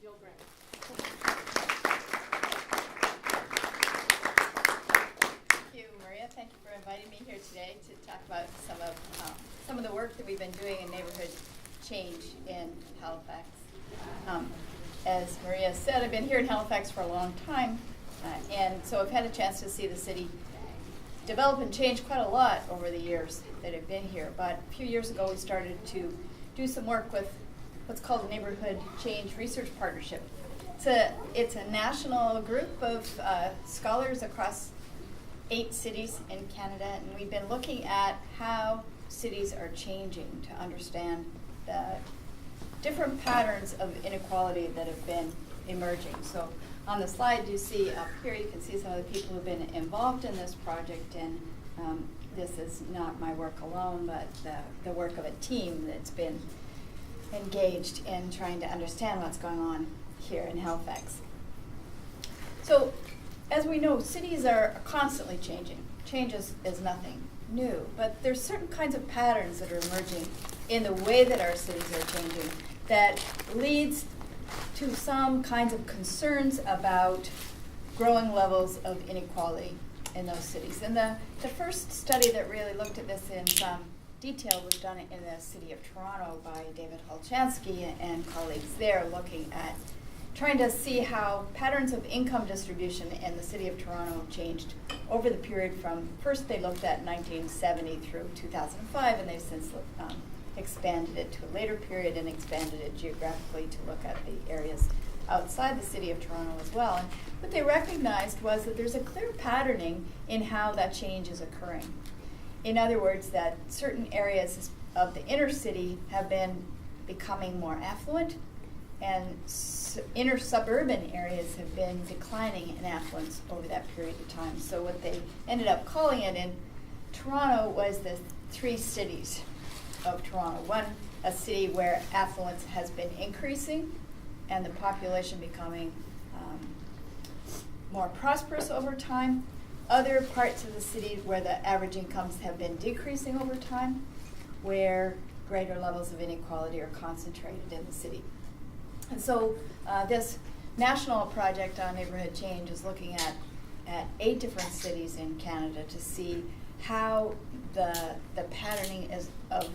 Jill Grant. Thank you, Maria. Thank you for inviting me here today to talk about some of the work that we've been doing in neighborhood change in Halifax. As Maria said, I've been here in Halifax for a long time, and so I've had a chance to see the city develop and change quite a lot over the years that I've been here. But a few years ago, we started to do some work with what's called the Neighborhood Change Research Partnership. It's a national group of scholars across 8 cities in Canada, and we've been looking at how cities are changing to understand the different patterns of inequality that have been emerging. So on the slide you see up here, you can see some of the people who've been involved in this project, and this is not my work alone, but the work of a team that's been engaged in trying to understand what's going on here in Halifax. So as we know, cities are constantly changing. Change is nothing new, but there's certain kinds of patterns that are emerging in the way that our cities are changing that leads to some kinds of concerns about growing levels of inequality in those cities. And the first study that really looked at this in some detail was done in the city of Toronto by David Halchansky and colleagues there, looking at trying to see how patterns of income distribution in the city of Toronto changed over the period from, first they looked at 1970 through 2005, and they've since expanded it to a later period and expanded it geographically to look at the areas outside the city of Toronto as well. And what they recognized was that there's a clear patterning in how that change is occurring. In other words, that certain areas of the inner city have been becoming more affluent, and inner suburban areas have been declining in affluence over that period of time. So what they ended up calling it in Toronto was the 3 cities of Toronto. One, a city where affluence has been increasing and the population becoming more prosperous over time. Other parts of the city where the average incomes have been decreasing over time, where greater levels of inequality are concentrated in the city. And so this national project on neighborhood change is looking at 8 different cities in Canada to see how the patterning of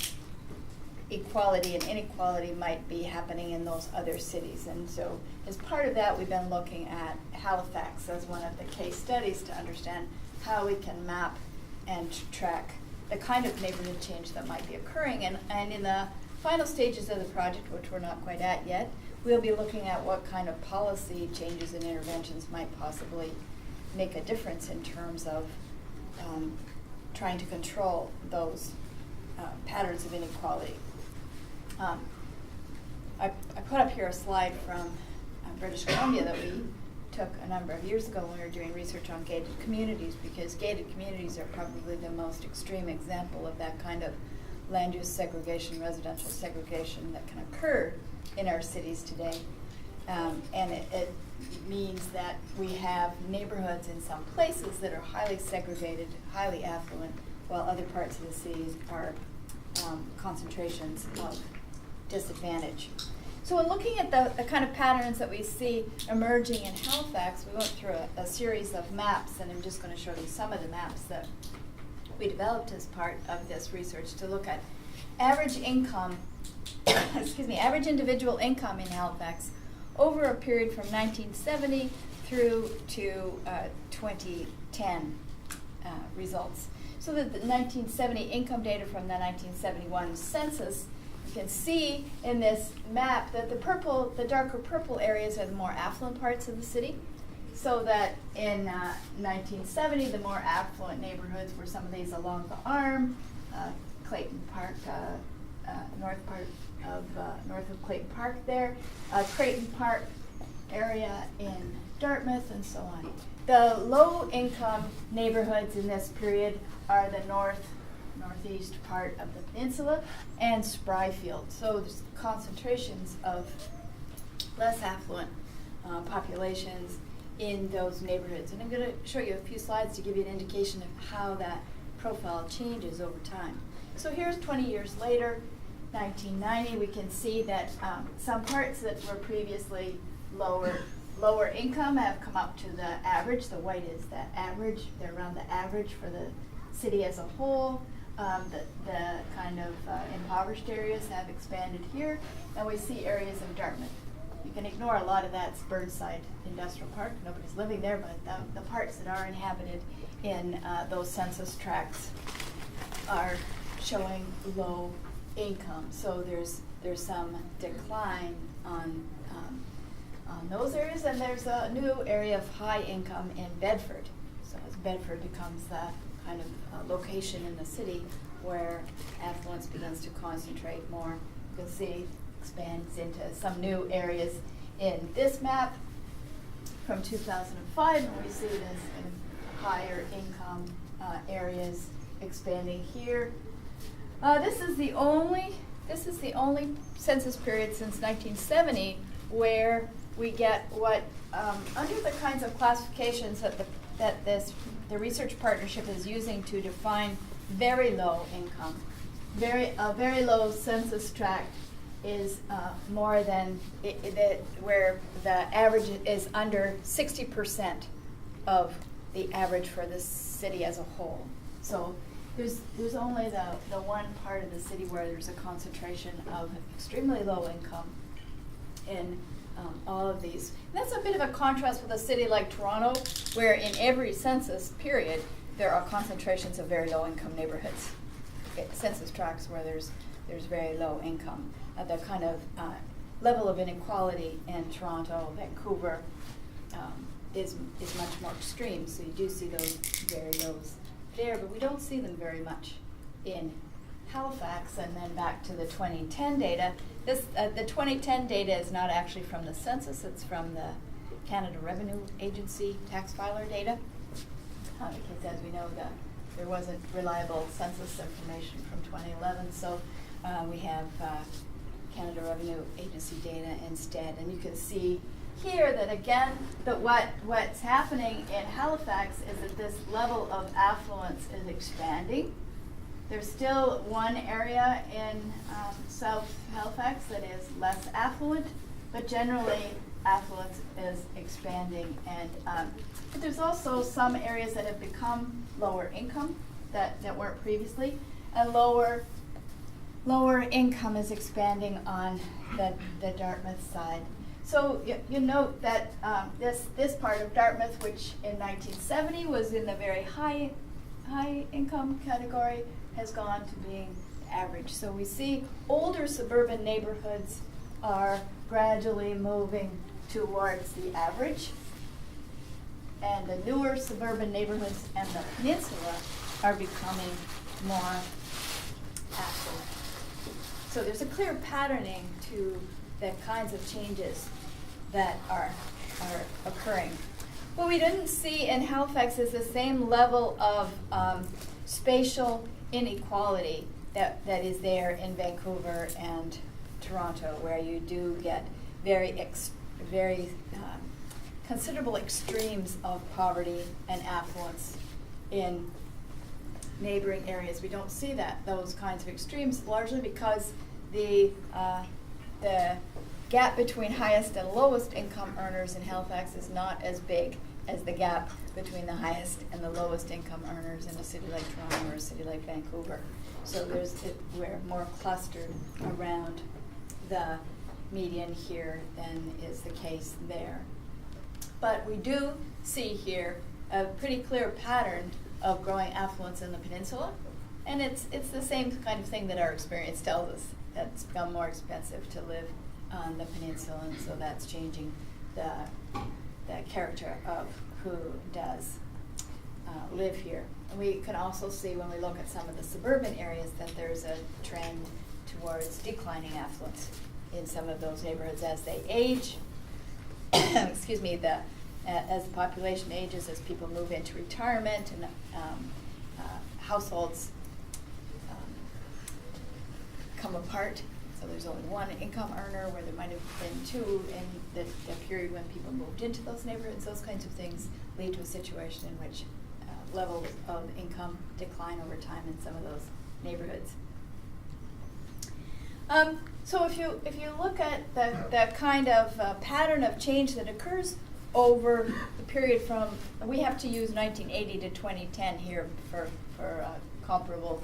equality and inequality might be happening in those other cities. And so as part of that, we've been looking at Halifax as one of the case studies to understand how we can map and track the kind of neighborhood change that might be occurring. And in the final stages of the project, which we're not quite at yet, we'll be looking at what kind of policy changes and interventions might possibly make a difference in terms of trying to control those patterns of inequality. I put up here a slide from British Columbia that we took a number of years ago when we were doing research on gated communities, because gated communities are probably the most extreme example of that kind of land use segregation, residential segregation that can occur in our cities today. And it means that we have neighborhoods in some places that are highly segregated, highly affluent, while other parts of the cities are concentrations of disadvantage. So in looking at the kind of patterns that we see emerging in Halifax, we went through a series of maps, and I'm just going to show you some of the maps that we developed as part of this research to look at average income, average individual income in Halifax over a period from 1970 through to 2010 results. So that the 1970 income data from the 1971 census, you can see in this map that the darker purple areas are the more affluent parts of the city. So that in 1970, the more affluent neighborhoods were some of these along the Arm, Clayton Park, north of Clayton Park there, Creighton Park area in Dartmouth, and so on. The low-income neighborhoods in this period are the northeast part of the peninsula and Spryfield. So there's concentrations of less affluent populations in those neighborhoods. And I'm going to show you a few slides to give you an indication of how that profile changes over time. So here's 20 years later, 1990, we can see that some parts that were previously lower income have come up to the average. The white is the average. They're around the average for the city as a whole. The kind of impoverished areas have expanded here, and we see areas of Dartmouth. You can ignore a lot of that's Burnside Industrial Park. Nobody's living there, but the parts that are inhabited in those census tracts are showing low income. So there's some decline on those areas, and there's a new area of high income in Bedford. So as Bedford becomes the kind of location in the city where affluence begins to concentrate more, you can see expands into some new areas in this map from 2005, and we see this in higher income areas expanding here. This is the only census period since 1970 where we get what under the kinds of classifications that the research partnership is using to define very low income. Very low census tract is more than where the average is under 60% of the average for the city as a whole. So there's only the one part of the city where there's a concentration of extremely low income in all of these. And that's a bit of a contrast with a city like Toronto, where in every census period there are concentrations of very low income neighborhoods. Census tracts where there's very low income. The kind of level of inequality in Toronto, Vancouver is much more extreme. So you do see those very lows there, but we don't see them very much in Halifax. And then back to the 2010 data. The 2010 data is not actually from the census, it's from the Canada Revenue Agency tax filer data. Because as we know, there wasn't reliable census information from 2011, so we have Canada Revenue Agency data instead. And you can see here that again, what's happening in Halifax is that this level of affluence is expanding. There's still one area in South Halifax that is less affluent, but generally affluence is expanding. And but there's also some areas that have become lower income that weren't previously, and lower income is expanding on the Dartmouth side. So you note that this part of Dartmouth, which in 1970 was in the very high income category, has gone to being average. So we see older suburban neighborhoods are gradually moving towards the average, and the newer suburban neighborhoods and the peninsula are becoming more affluent. So there's a clear patterning to the kinds of changes that are occurring. What we didn't see in Halifax is the same level of spatial inequality that is there in Vancouver and Toronto, where you do get very considerable extremes of poverty and affluence in neighboring areas. We don't see those kinds of extremes, largely because the gap between highest and lowest income earners in Halifax is not as big as the gap between the highest and the lowest income earners in a city like Toronto or a city like Vancouver. So we're more clustered around the median here than is the case there. But we do see here a pretty clear pattern of growing affluence in the peninsula, and it's the same kind of thing that our experience tells us, that it's become more expensive to live on the peninsula, and so that's changing the character of who does live here. And we can also see when we look at some of the suburban areas that there's a trend towards declining affluence in some of those neighborhoods as they age. Excuse me, as the population ages, as people move into retirement and households come apart. So there's only one income earner where there might have been two in the period when people moved into those neighborhoods. Those kinds of things lead to a situation in which levels of income decline over time in some of those neighborhoods. So if you look at the kind of pattern of change that occurs over the period from, we have to use 1980 to 2010 here for comparable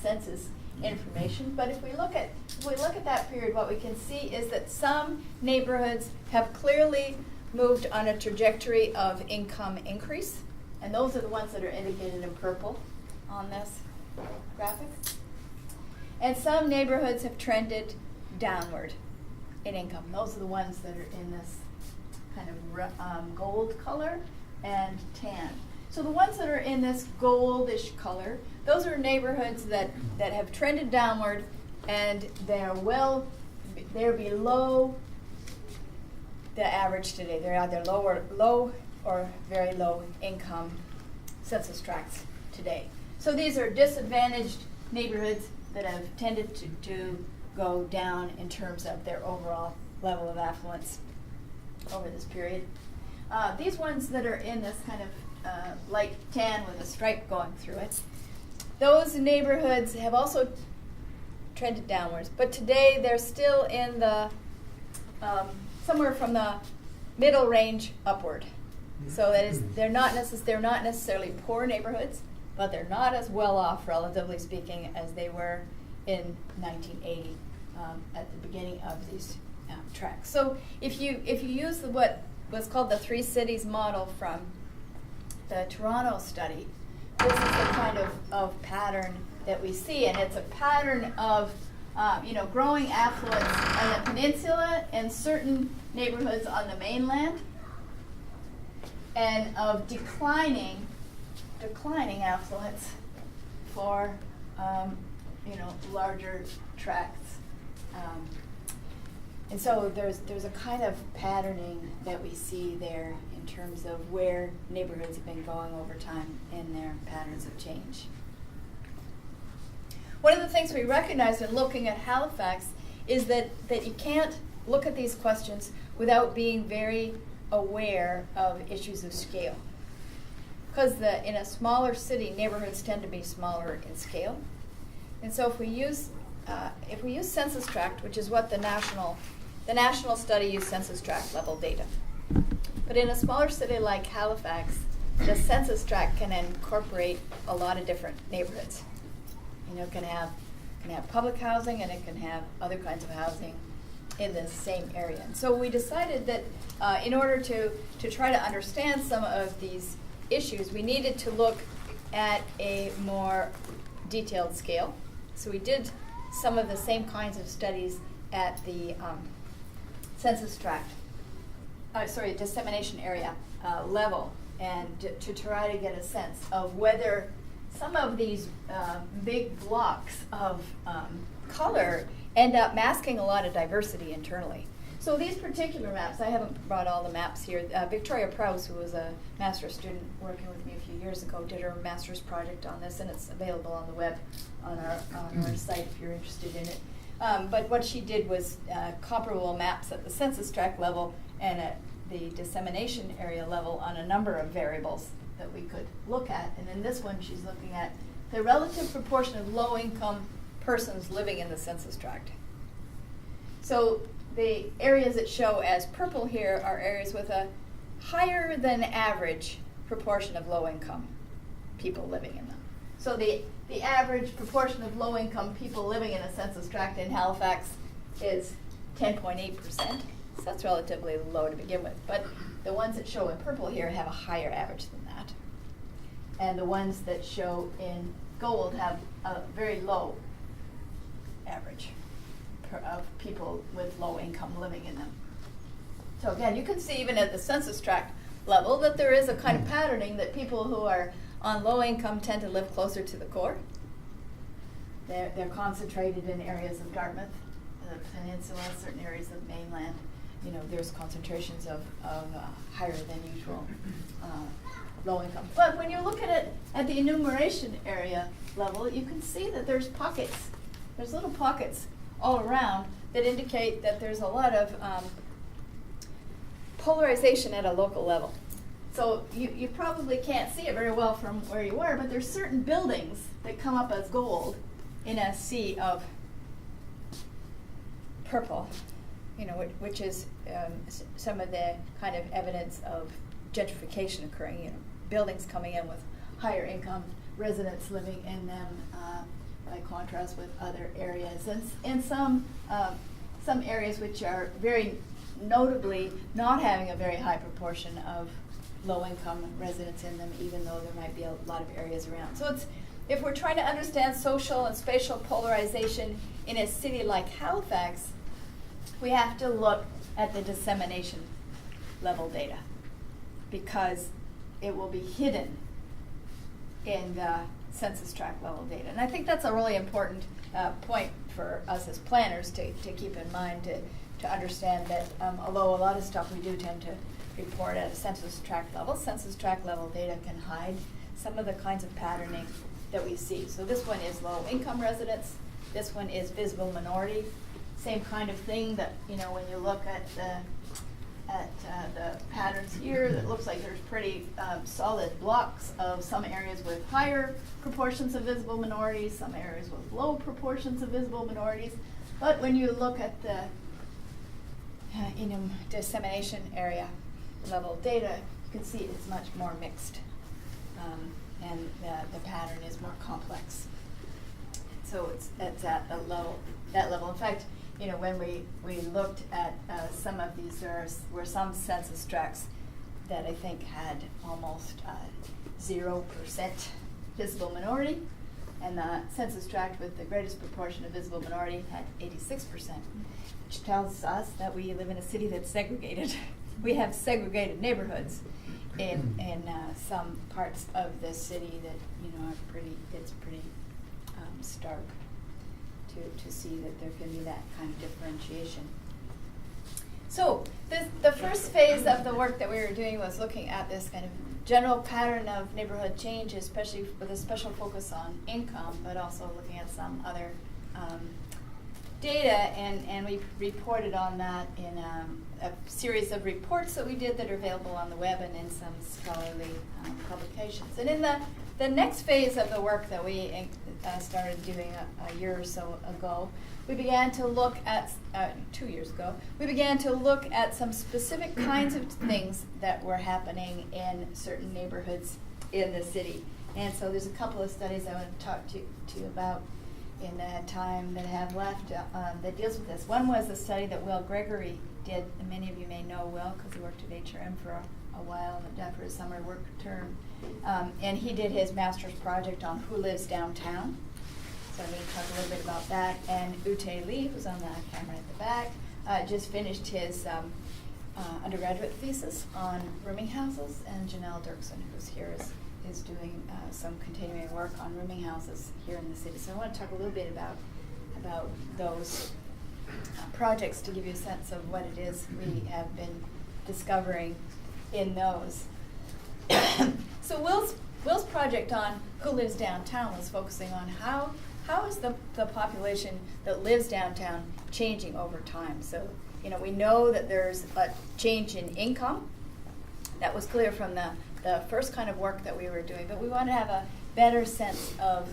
census information. But if we look at that period, what we can see is that some neighborhoods have clearly moved on a trajectory of income increase, and those are the ones that are indicated in purple on this graphic. And some neighborhoods have trended downward in income. Those are the ones that are in this kind of gold color and tan. So the ones that are in this goldish color, those are neighborhoods that have trended downward, and they're below the average today. They're either low or very low income census tracts today. So these are disadvantaged neighborhoods that have tended to go down in terms of their overall level of affluence over this period. These ones that are in this kind of light tan with a stripe going through it, those neighborhoods have also trended downwards, but today they're still in the somewhere from the middle range upward. So that is, they're not necessarily poor neighborhoods, but they're not as well off, relatively speaking, as they were in 1980 at the beginning of these tracks. So if you use what was called the Three Cities model from the Toronto study, this is the kind of pattern that we see, and it's a pattern of growing affluence on the peninsula and certain neighborhoods on the mainland, and of declining affluence for larger tracts. And so there's a kind of patterning that we see there in terms of where neighborhoods have been going over time in their patterns of change. One of the things we recognize in looking at Halifax is that you can't look at these questions without being very aware of issues of scale. Because in a smaller city, neighborhoods tend to be smaller in scale. And so if we use census tract, which is what the national study used census tract level data. But in a smaller city like Halifax, the census tract can incorporate a lot of different neighborhoods. It can have public housing, and it can have other kinds of housing in the same area. And so we decided that in order to try to understand some of these issues, we needed to look at a more detailed scale. So we did some of the same kinds of studies at the census tract, dissemination area level, and to try to get a sense of whether some of these big blocks of color end up masking a lot of diversity internally. So these particular maps, I haven't brought all the maps here. Victoria Prowse, who was a master's student working with me a few years ago, did her master's project on this, and it's available on the web on our site if you're interested in it. But what she did was comparable maps at the census tract level and at the dissemination area level on a number of variables that we could look at. And in this one, she's looking at the relative proportion of low-income persons living in the census tract. So the areas that show as purple here are areas with a higher than average proportion of low-income people living in them. So the average proportion of low-income people living in a census tract in Halifax is 10.8%. So that's relatively low to begin with. But the ones that show in purple here have a higher average than that. And the ones that show in gold have a very low average of people with low income living in them. So again, you can see even at the census tract level that there is a kind of patterning that people who are on low income tend to live closer to the core. They're concentrated in areas of Dartmouth, the peninsula, certain areas of mainland. There's concentrations of higher than usual low income. But when you look at it at the enumeration area level, you can see that there's pockets. There's little pockets all around that indicate that there's a lot of polarization at a local level. So you probably can't see it very well from where you were, but there's certain buildings that come up as gold in a sea of purple, which is some of the kind of evidence of gentrification occurring, buildings coming in with higher income residents living in them by contrast with other areas. And some areas which are very notably not having a very high proportion of low-income residents in them, even though there might be a lot of areas around. So if we're trying to understand social and spatial polarization in a city like Halifax, we have to look at the dissemination level data, because it will be hidden in the census tract level data. And I think that's a really important point for us as planners to keep in mind, to understand that although a lot of stuff we do tend to report at a census tract level data can hide some of the kinds of patterning that we see. So this one is low income residents, this one is visible minority. Same kind of thing that, when you look at the patterns here, that looks like there's pretty solid blocks of some areas with higher proportions of visible minorities, some areas with low proportions of visible minorities. But when you look at the dissemination area level data, you can see it's much more mixed, and the pattern is more complex. So it's at that level. In fact, when we looked at some of these, there were some census tracts that I think had almost 0% visible minority, and the census tract with the greatest proportion of visible minority had 86%, which tells us that we live in a city that's segregated. We have segregated neighborhoods in some parts of the city that it's pretty stark to see that there can be that kind of differentiation. So the first phase of the work that we were doing was looking at this kind of general pattern of neighborhood change, especially with a special focus on income, but also looking at some other data, and we reported on that in a series of reports that we did that are available on the web and in some scholarly publications. And in the next phase of the work that we started doing a year or so ago, we began to look at, 2 years ago, we began to look at some specific kinds of things that were happening in certain neighborhoods in the city. And so there's a couple of studies I want to talk to you about in the time that I have left that deals with this. One was a study that Will Gregory did, and many of you may know Will because he worked at HRM for a while for his summer work term. And he did his master's project on who lives downtown. So I'm going to talk a little bit about that. And Ute Lee, who's on the camera at the back, just finished his undergraduate thesis on rooming houses. And Janelle Dirksen, who's here, is doing some continuing work on rooming houses here in the city. So I want to talk a little bit about those projects to give you a sense of what it is we have been discovering in those. So Will's project on who lives downtown was focusing on how is the population that lives downtown changing over time. So we know that there's a change in income. That was clear from the first kind of work that we were doing, but we want to have a better sense of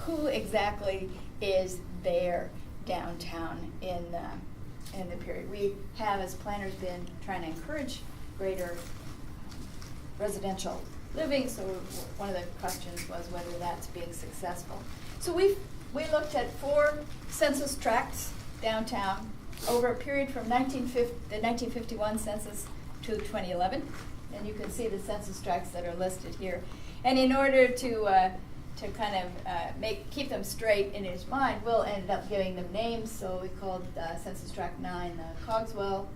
who exactly is there downtown in the period. We have, as planners, been trying to encourage greater residential living, so one of the questions was whether that's being successful. So we looked at 4 census tracts downtown over a period from the 1951 census to 2011, and you can see the census tracts that are listed here. And in order to kind of keep them straight in his mind, Will ended up giving them names. So we called Census Tract 9 Cogswell,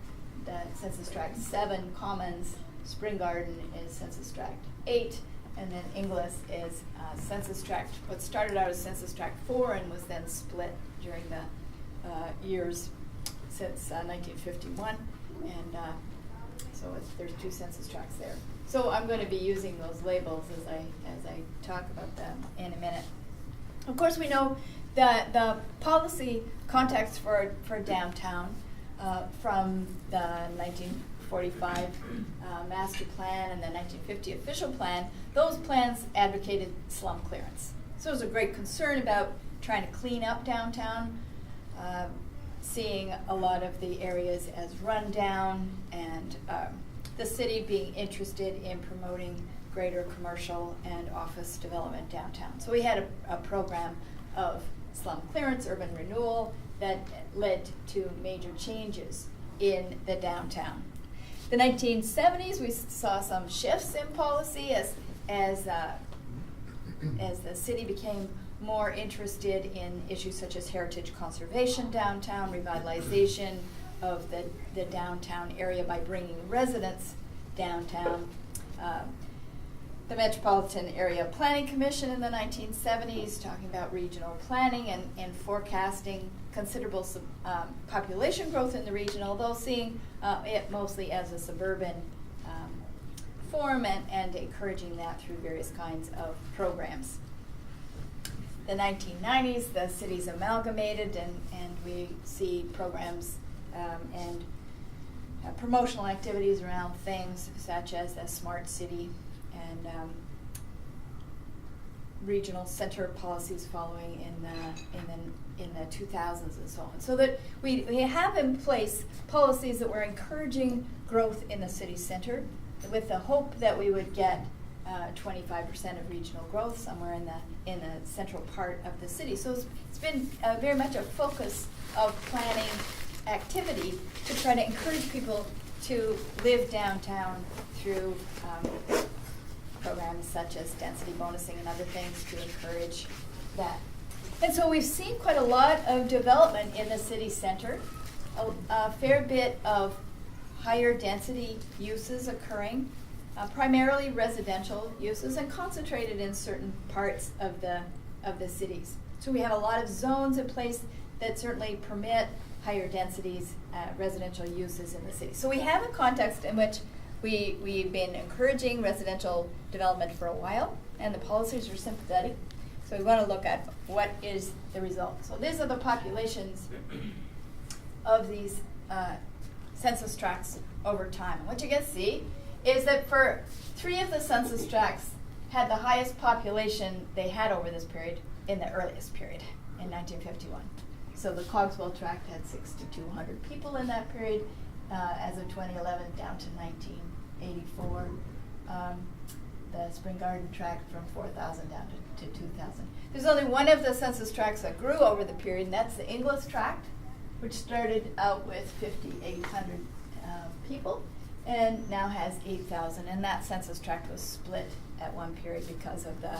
the Census Tract 7 Commons, Spring Garden is Census Tract 8, and then Inglis is Census Tract, what started out as Census Tract 4 and was then split during the years since 1951. And so there's 2 census tracts there. So I'm going to be using those labels as I talk about them in a minute. Of course, we know that the policy context for downtown from the 1945 master plan and the 1950 official plan, those plans advocated slum clearance. So there was a great concern about trying to clean up downtown. seeing a lot of the areas as rundown, and the city being interested in promoting greater commercial and office development downtown. So we had a program of slum clearance, urban renewal, that led to major changes in the downtown. The 1970s, we saw some shifts in policy as the city became more interested in issues such as heritage conservation downtown, revitalization of the downtown area by bringing residents downtown. The Metropolitan Area Planning Commission in the 1970s talking about regional planning and forecasting considerable population growth in the region, although seeing it mostly as a suburban form and encouraging that through various kinds of programs. The 1990s, the cities amalgamated, and we see programs and promotional activities around things such as the smart city and regional center policies following in the 2000s and so on. So that we have in place policies that were encouraging growth in the city center, with the hope that we would get 25% of regional growth somewhere in the central part of the city. So it's been very much a focus of planning activity to try to encourage people to live downtown through programs such as density bonusing and other things to encourage that. And so we've seen quite a lot of development in the city center, a fair bit of higher density uses occurring, primarily residential uses, and concentrated in certain parts of the cities. So we have a lot of zones in place that certainly permit higher densities, residential uses in the city. So we have a context in which we've been encouraging residential development for a while, and the policies are sympathetic. So we want to look at what is the result. So these are the populations of these census tracts over time. And what you can see is that for 3 of the census tracts had the highest population they had over this period in the earliest period, in 1951. So the Cogswell tract had 6,200 people in that period, as of 2011 down to 1984. The Spring Garden tract from 4,000 down to 2,000. There's only one of the census tracts that grew over the period, and that's the Inglis tract, which started out with 5,800 people and now has 8,000. And that census tract was split at one period because of the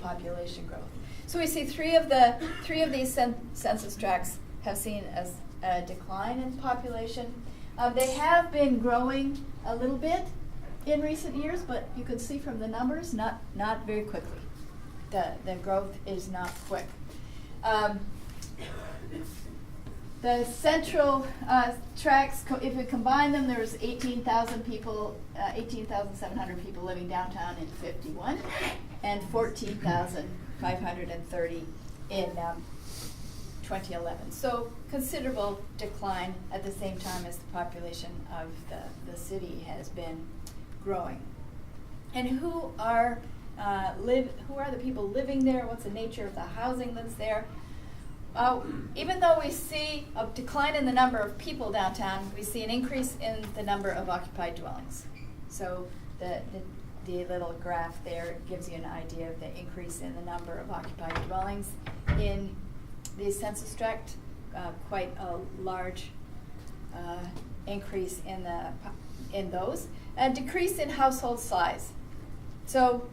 population growth. So we see three of these census tracts have seen a decline in population. They have been growing a little bit in recent years, but you can see from the numbers, not very quickly. The growth is not quick. The central tracts, if we combine them, there's 18,000 people, 18,700 people living downtown in 51, and 14,530 in 2011. So considerable decline at the same time as the population of the city has been growing. And who are the people living there? What's the nature of the housing that's there? Even though we see a decline in the number of people downtown, we see an increase in the number of occupied dwellings. So the little graph there gives you an idea of the increase in the number of occupied dwellings in the census tract. Quite a large increase in those. A decrease in household size. So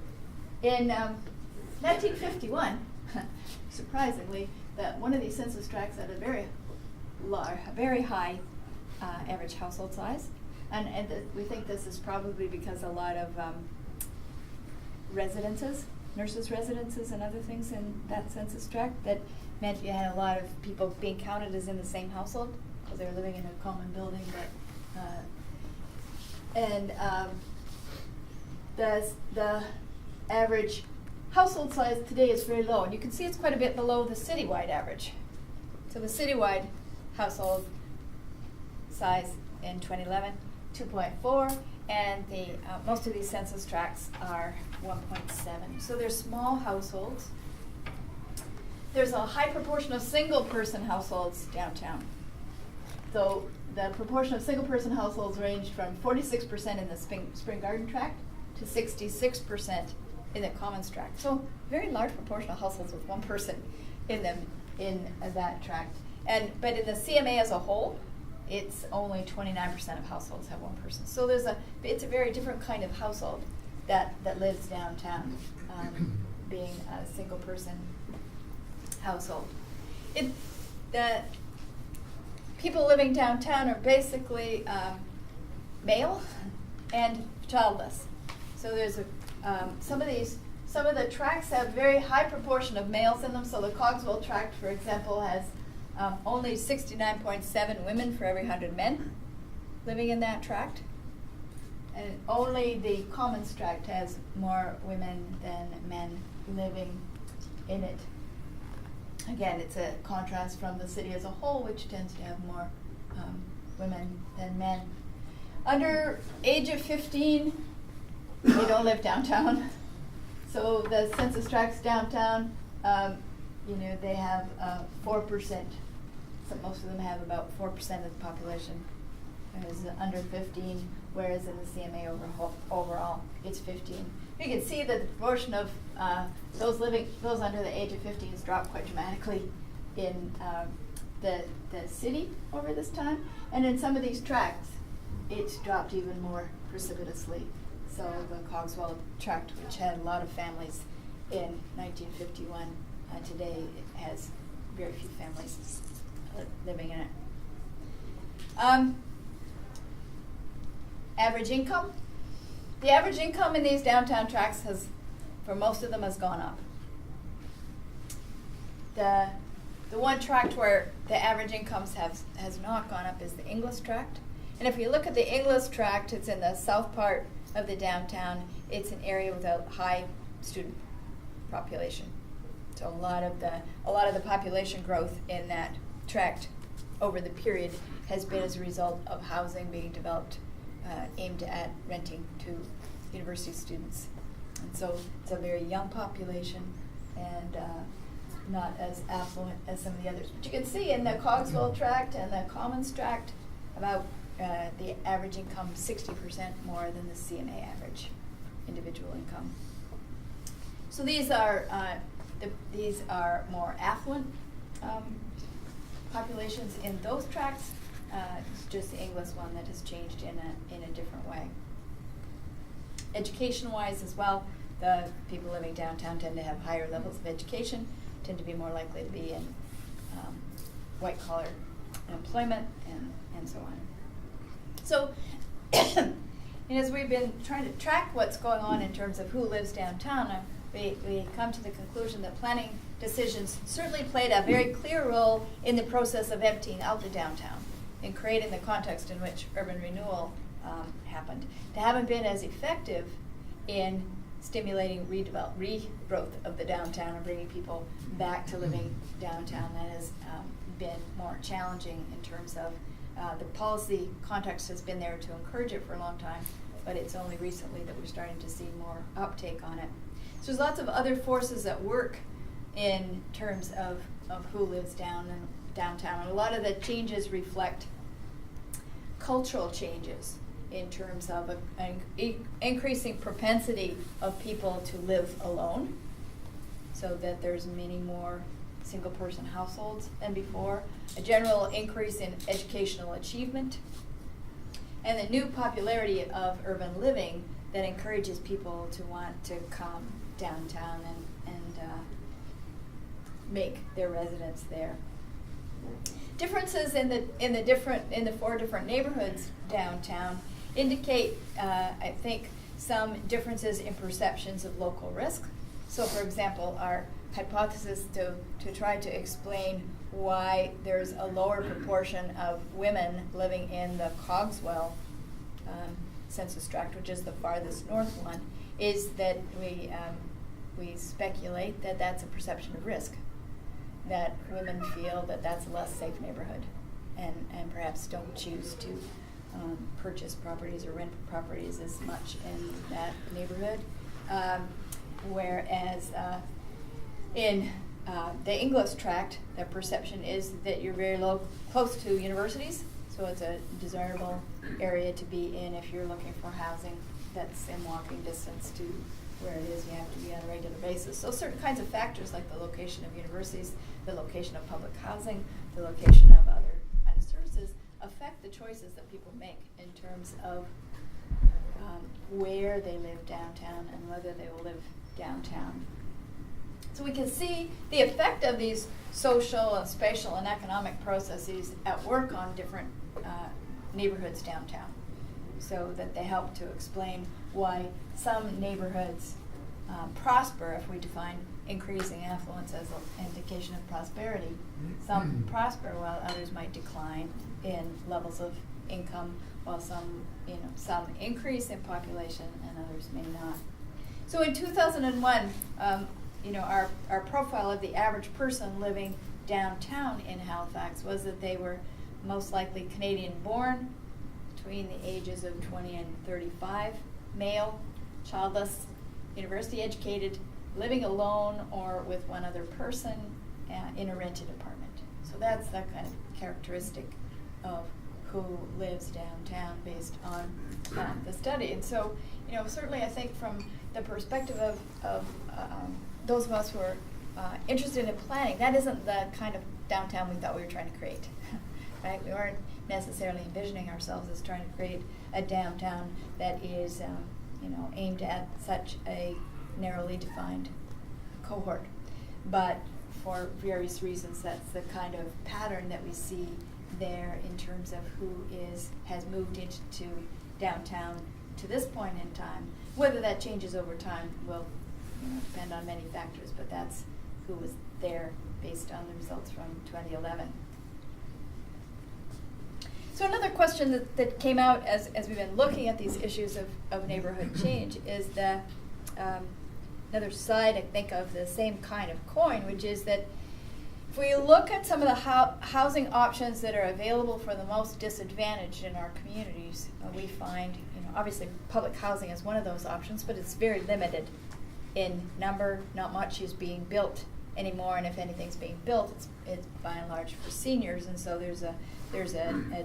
in 1951, surprisingly, that one of these census tracts had a very high average household size, and we think this is probably because a lot of residences, nurses' residences, and other things in that census tract that meant you had a lot of people being counted as in the same household because they were living in a common building. The average household size today is very low, and you can see it's quite a bit below the citywide average. So the citywide household size in 2011, 2.4, and most of these census tracts are 1.7. So they're small households. There's a high proportion of single-person households downtown. So the proportion of single-person households ranged from 46% in the Spring Garden tract to 66% in the Commons tract. So very large proportion of households with one person in them in that tract. But in the CMA as a whole, it's only 29% of households have one person. So it's a very different kind of household that lives downtown, being a single-person household. The people living downtown are basically male and childless. So there's some of the tracts have very high proportion of males in them. So the Cogswell tract, for example, has only 69.7 women for every 100 men living in that tract. And only the Commons tract has more women than men living in it. Again, it's a contrast from the city as a whole, which tends to have more women than men. Under age of 15, they don't live downtown. So the census tracts downtown, they have 4%. So most of them have about 4% of the population is under 15, whereas in the CMA overall, it's 15. You can see that the proportion of those under the age of 15 has dropped quite dramatically in the city over this time, and in some of these tracts, it's dropped even more precipitously. So the Cogswell tract, which had a lot of families in 1951, today it has very few families living in it. Average income. The average income in these downtown tracts for most of them, has gone up. The one tract where the average incomes has not gone up is the Inglis tract. And if you look at the Inglis tract, it's in the south part of the downtown. It's an area with a high student population. So a lot of the population growth in that tract over the period has been as a result of housing being developed aimed at renting to university students. And so it's a very young population and not as affluent as some of the others. But you can see in the Cogswell tract and the Commons tract about the average income 60% more than the CMA average individual income. So these are more affluent populations in those tracts. It's just the Inglis one that has changed in a different way. Education-wise as well, the people living downtown tend to have higher levels of education, tend to be more likely to be in white-collar employment, and so on. So, as we've been trying to track what's going on in terms of who lives downtown, we come to the conclusion that planning decisions certainly played a very clear role in the process of emptying out the downtown and creating the context in which urban renewal happened. They haven't been as effective in stimulating regrowth of the downtown and bringing people back to living downtown. That has been more challenging in terms of the policy context has been there to encourage it for a long time, but it's only recently that we're starting to see more uptake on it. So there's lots of other forces at work in terms of who lives downtown. And a lot of the changes reflect cultural changes in terms of an increasing propensity of people to live alone, so that there's many more single-person households than before, a general increase in educational achievement, and the new popularity of urban living that encourages people to want to come downtown and make their residence there. Differences in the 4 different neighborhoods downtown indicate, I think, some differences in perceptions of local risk. So, for example, our hypothesis to try to explain why there's a lower proportion of women living in the Cogswell census tract, which is the farthest north one, is that we speculate that that's a perception of risk, that women feel that that's a less safe neighborhood and perhaps don't choose to purchase properties or rent properties as much in that neighborhood. Whereas in the Inglis tract, the perception is that you're very close to universities So it's a desirable area to be in if you're looking for housing that's in walking distance to where it is you have to be on a regular basis. So certain kinds of factors like the location of universities, the location of public housing, the location of other kind of services affect the choices that people make in terms of where they live downtown and whether they will live downtown. So we can see the effect of these social and spatial and economic processes at work on different neighborhoods downtown, so that they help to explain why some neighborhoods prosper if we define increasing affluence as an indication of prosperity. Some prosper while others might decline in levels of income, while some increase in population and others may not. So in 2001, our profile of the average person living downtown in Halifax was that they were most likely Canadian born, between the ages of 20 and 35, male, childless, university educated, living alone or with one other person in a rented apartment. So that's the kind of characteristic of who lives downtown based on the study. And so, certainly I think from the perspective of those of us who are interested in planning, that isn't the kind of downtown we thought we were trying to create, right? We weren't necessarily envisioning ourselves as trying to create a downtown that is, aimed at such a narrowly defined cohort. But for various reasons, that's the kind of pattern that we see there in terms of who has moved into downtown to this point in time. Whether that changes over time will depend on many factors, but that's who was there based on the results from 2011. So another question that came out as we've been looking at these issues of neighborhood change is the another side, I think, of the same kind of coin, which is that if we look at some of the housing options that are available for the most disadvantaged in our communities, we find, obviously public housing is one of those options, but it's very limited in number. Not much is being built anymore, and if anything's being built, it's by and large for seniors, and so there's a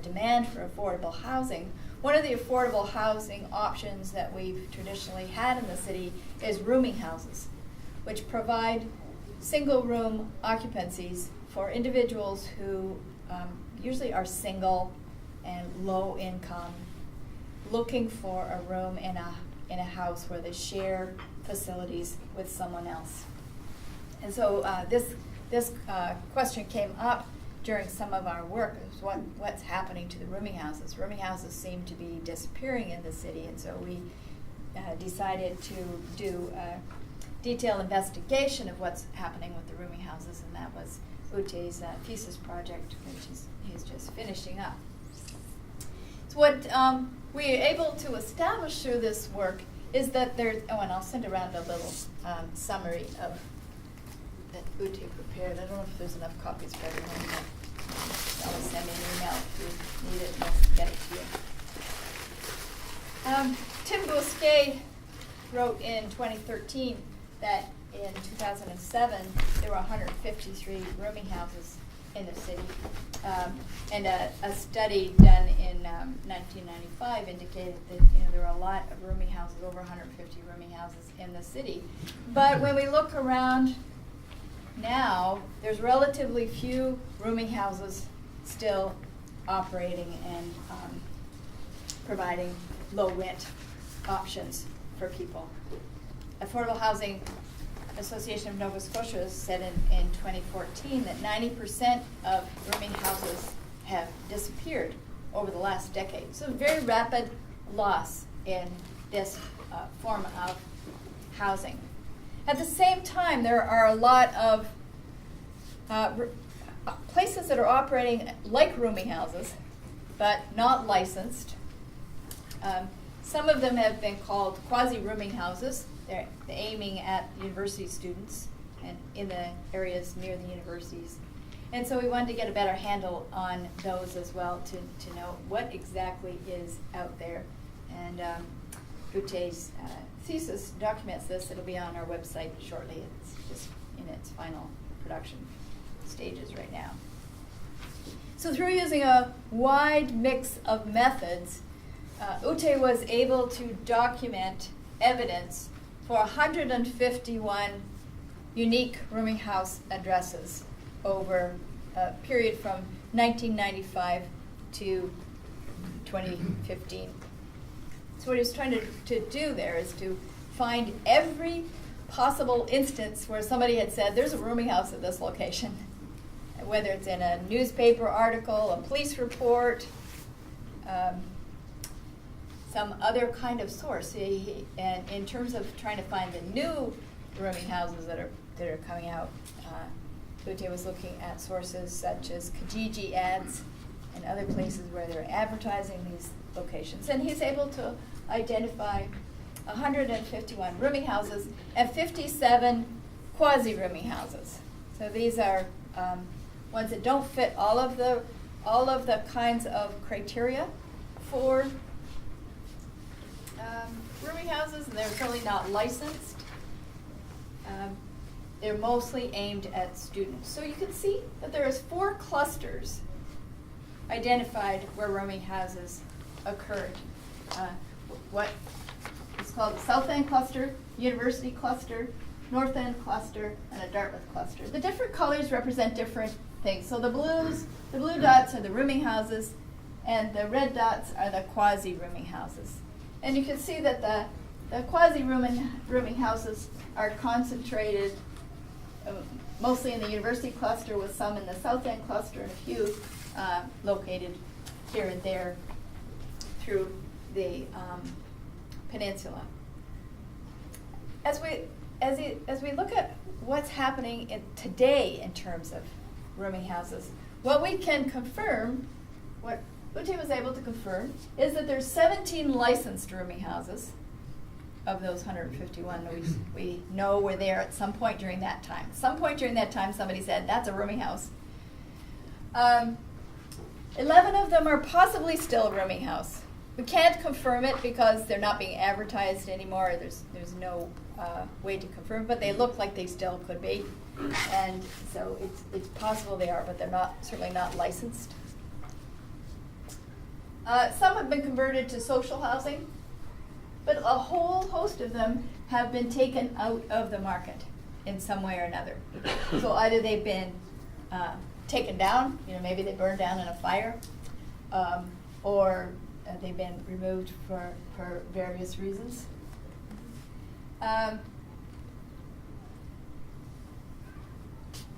demand for affordable housing. One of the affordable housing options that we've traditionally had in the city is rooming houses, which provide single-room occupancies for individuals who usually are single and low income, looking for a room in a house where they share facilities with someone else. And so this question came up during some of our work, is what's happening to the rooming houses. Rooming houses seem to be disappearing in the city, and so we decided to do a detailed investigation of what's happening with the rooming houses, and that was Ute's thesis project, which he's just finishing up. So what we are able to establish through this work is that there's, and I'll send around a little summary of that Ute prepared. I don't know if there's enough copies for everyone, but I'll send me an email if you need it, and I'll get it to you. Tim Bousquet wrote in 2013 that in 2007 there were 153 rooming houses in the city, and a study done in 1995 indicated that there were a lot of rooming houses, over 150 rooming houses in the city. But when we look around now, there's relatively few rooming houses still operating and providing low rent options for people. Affordable Housing Association of Nova Scotia said in 2014 that 90% of rooming houses have disappeared over the last decade. So very rapid loss in this form of housing. At the same time, there are a lot of places that are operating like rooming houses, but not licensed. Some of them have been called quasi-rooming houses. They're aiming at university students and in the areas near the universities. And so we wanted to get a better handle on those as well to know what exactly is out there. And Ute's thesis documents this. It'll be on our website shortly. It's just in its final production stages right now. So through using a wide mix of methods, Ute was able to document evidence for 151 unique rooming house addresses over a period from 1995 to 2015. So what he was trying to do there is to find every possible instance where somebody had said, there's a rooming house at this location. Whether it's in a newspaper article, a police report, some other kind of source. And in terms of trying to find the new rooming houses that are coming out, Ute was looking at sources such as Kijiji ads and other places where they're advertising these locations. And he's able to identify 151 rooming houses and 57 quasi-rooming houses. So these are ones that don't fit all of the kinds of criteria for rooming houses, and they're certainly not licensed. They're mostly aimed at students. So you can see that there is 4 clusters identified where rooming houses occurred. What is called the South End cluster, University cluster, North End cluster, and a Dartmouth cluster. The different colors represent different things. So the blue dots are the rooming houses, and the red dots are the quasi-rooming houses. And you can see that the quasi-rooming houses are concentrated mostly in the University cluster, with some in the South End cluster, and a few located here and there through the peninsula. As we look at what's happening today in terms of rooming houses, what we can confirm, what Ute was able to confirm, is that there's 17 licensed rooming houses of those 151 that we know were there at some point during that time. At some point during that time, somebody said, that's a rooming house. 11 of them are possibly still a rooming house. We can't confirm it because they're not being advertised anymore. There's no way to confirm, but they look like they still could be. And so it's possible they are, but they're certainly not licensed. Some have been converted to social housing, but a whole host of them have been taken out of the market in some way or another. So either they've been taken down, maybe they burned down in a fire, or they've been removed for various reasons.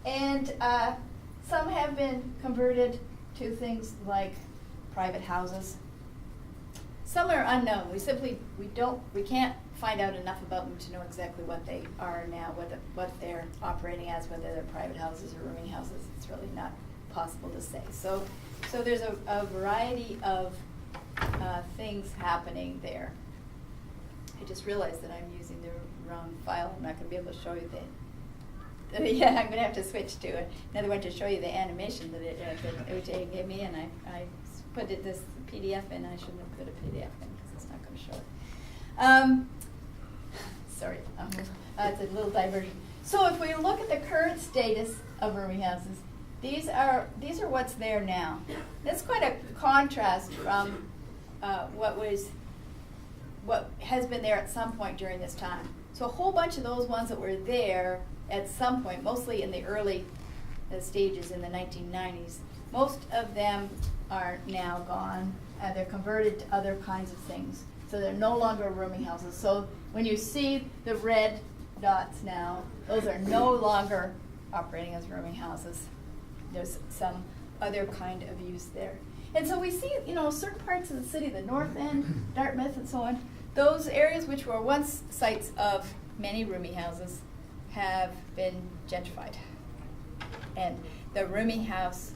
And some have been converted to things like private houses. Some are unknown. We can't find out enough about them to know exactly what they are now, what they're operating as, whether they're private houses or rooming houses. It's really not possible to say. So there's a variety of things happening there. I just realized that I'm using the wrong file. I'm not going to be able to show you yeah, I'm going to have to switch to another one to show you the animation that Ute gave me, and I put this PDF in. I shouldn't have put a PDF in because it's not going to show it. Sorry, it's a little diversion. So if we look at the current status of rooming houses, these are what's there now. That's quite a contrast from what has been there at some point during this time. So a whole bunch of those ones that were there at some point, mostly in the early stages in the 1990s, most of them are now gone. They're converted to other kinds of things. So they're no longer rooming houses. So when you see the red dots now, those are no longer operating as rooming houses. There's some other kind of use there. And so we see, certain parts of the city, the North End, Dartmouth, and so on, those areas which were once sites of many rooming houses have been gentrified. And the rooming houses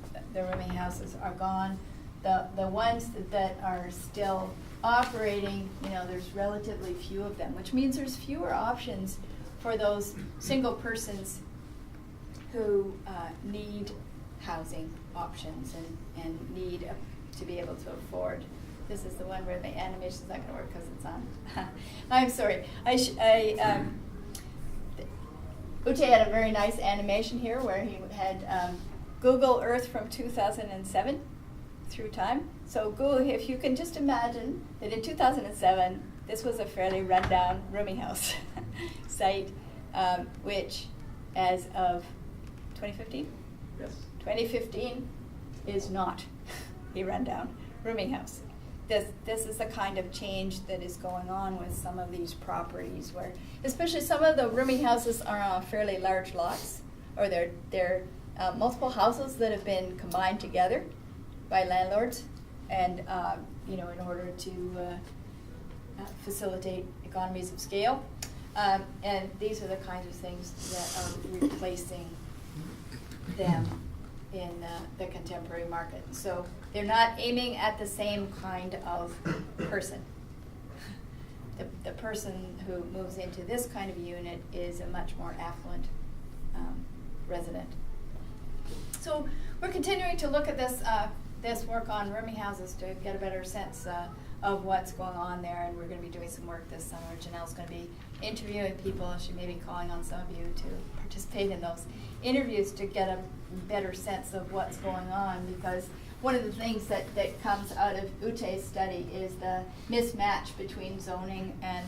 are gone. The ones that are still operating, there's relatively few of them, which means there's fewer options for those single persons who need housing options and need to be able to afford. This is the one where the animation's not going to work because it's on. I'm sorry. Ute had a very nice animation here where he had Google Earth from 2007 through time. So Google, if you can just imagine that in 2007, this was a fairly rundown rooming house site, which as of 2015? Yes. 2015 is not a rundown rooming house. This is the kind of change that is going on with some of these properties where, especially some of the rooming houses are on fairly large lots, or they're multiple houses that have been combined together by landlords, and in order to facilitate economies of scale. And these are the kinds of things that are replacing them in the contemporary market. So they're not aiming at the same kind of person. The person who moves into this kind of unit is a much more affluent resident. So we're continuing to look at this work on rooming houses to get a better sense of what's going on there, and we're going to be doing some work this summer. Janelle's going to be interviewing people. She may be calling on some of you to participate in those interviews to get a better sense of what's going on, because one of the things that comes out of Ute's study is the mismatch between zoning and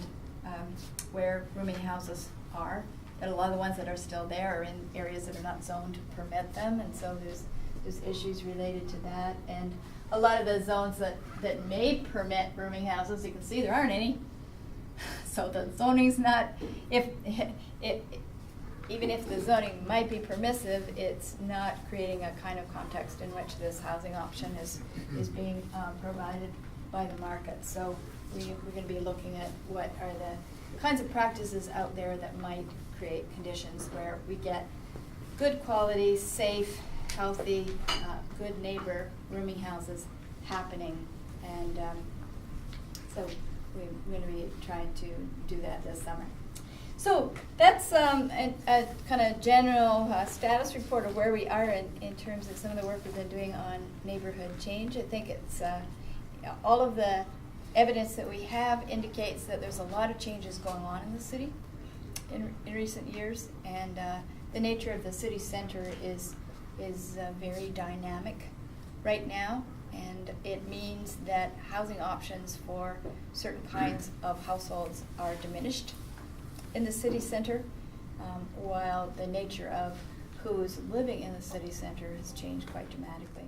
where rooming houses are. And a lot of the ones that are still there are in areas that are not zoned to permit them, and so there's issues related to that. And a lot of the zones that may permit rooming houses, you can see there aren't any. So the zoning's not, even if the zoning might be permissive, it's not creating a kind of context in which this housing option is being provided by the market. So we're going to be looking at what are the kinds of practices out there that might create conditions where we get good quality, safe, healthy, good neighbor rooming houses happening. And so we're going to be trying to do that this summer. So that's a kind of general status report of where we are in terms of some of the work we've been doing on neighborhood change. I think it's all of the evidence that we have indicates that there's a lot of changes going on in the city in recent years, and the nature of the city center is very dynamic right now, and it means that housing options for certain kinds of households are diminished in the city center, while the nature of who is living in the city center has changed quite dramatically.